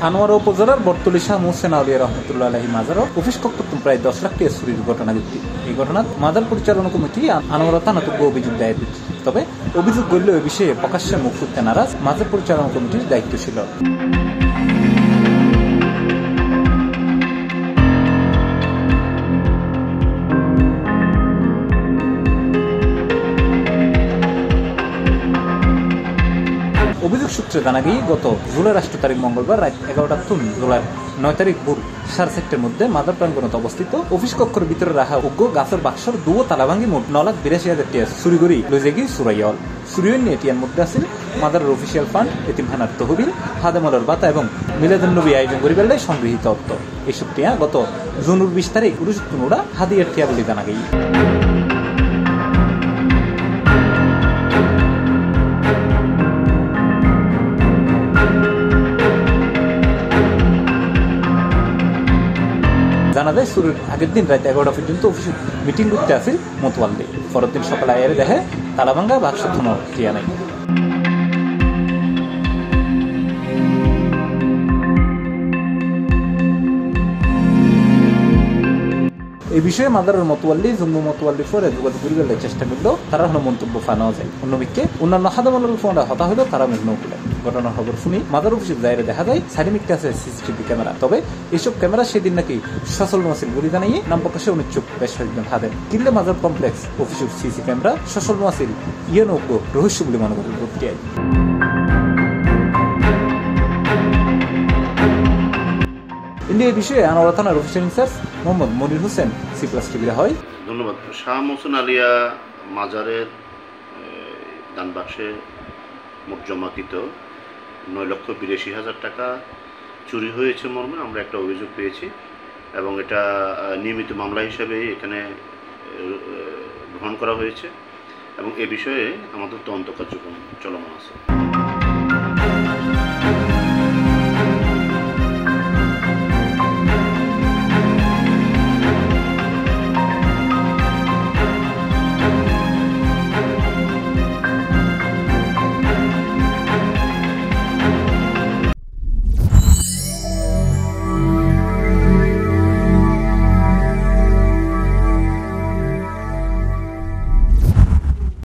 আনোয়ারা উপজেলার বর্তলী শাহ মোহসেন আউলিয়া রহমতুল্লাহ আলাইহি মাজার অফিস কক্ষতম প্রায় 10 লাখ টাকা চুরির ঘটনা ঘটে। এই ঘটনাত মাজার পরিচালনা কমিটি আনোয়ারা থানাতে অভিযোগ দায়ের করেছে। তবে অভিযোগ করলেও এ বিষয়ে প্রকাশ্যে মুখ খুলতে নারাজ মাজার পরিচালনা কমিটির দায়িত্বশীল। অভিযোগ সূত্রে জানা গিয়ে গত জুলাইয়ের 8 তারিখ মঙ্গলবার রাত 11টা থেকে জুলাইয়ের 9 তারিখ ভোর 7:30টার মধ্যে মাজার প্রাঙ্গণে অবস্থিত অফিস কক্ষের ভিতরে রাখা উগ্র গাছের বাক্সর দুও তালা ভাঙি মোট 9,82,000 টাকা চুরি করে লয়ে গিয়ে চুরাইয়াল। চুরিয়ে নিয়ে এটিয়ার মধ্যে আছে মাজারের অফিসিয়াল ফান্ড, এতিমখানার তহবিল, খাদেমুলের ভাতা এবং মিলাদুন্নবী আয়োজন করিবার সংগৃহীত অর্থ। এইসব টিয়া গত জুনের 20 তারিখ পুরুষোত্তমরা হাদিয়ার টিয়া বলে জানা গিয়ে। জানা যায় শুরুর আগের দিন রাত 11টা পর্যন্ত অফিসে মিটিং করতে আসিল মতোয়াল্লি। পরের দিন সকালে আয়ের দেখে তালাভাঙ্গা বাক্স ধন টিয়া নাই। এই বিষয়ে মাদারের মতোয়াল্লি জম্মু মতোয়াল্লির পরে যোগাযোগ করিবার চেষ্টা করলেও তারা কোনো মন্তব্য ফানাও যায়। অন্যদিকে অন্যান্য খাদেমুলের ফোনটা হতা হলেও তারা মুখ নৌ খুলে। ঘটনার খবর শুনি মাদার অফিসের বাইরে দেখা যায় সাইডমিকতে আছে সিসিটিভি ক্যামেরা। তবে এইসব ক্যামেরা সেদিন নাকি সচল মাসিল বলে জানিয়ে নাম প্রকাশে অনিচ্ছুক বেশ কয়েকজন খাদেম। কিনলে মাজার কমপ্লেক্স অফিসের সিসি ক্যামেরা সচল মাসিল নৌক্য রহস্য বলে মনে করে প্রক্রিয়ায়। ইন্ডিয়া বিষয়ে আনোয়ারা থানার officer in charge Mohammad Monir Hossain C+ টিভির হয়। ধন্যবাদ। শাহ মোহসেন আলিয়া মাজারের দান বাক্সে মোট জমাকৃত 9,82,000 টাকা চুরি হয়েছে মর্মে আমরা একটা অভিযোগ পেয়েছি এবং এটা নিয়মিত মামলা হিসাবে এখানে গ্রহণ করা হয়েছে এবং এ বিষয়ে আমাদের তদন্ত কার্যক্রম চলমান আছে।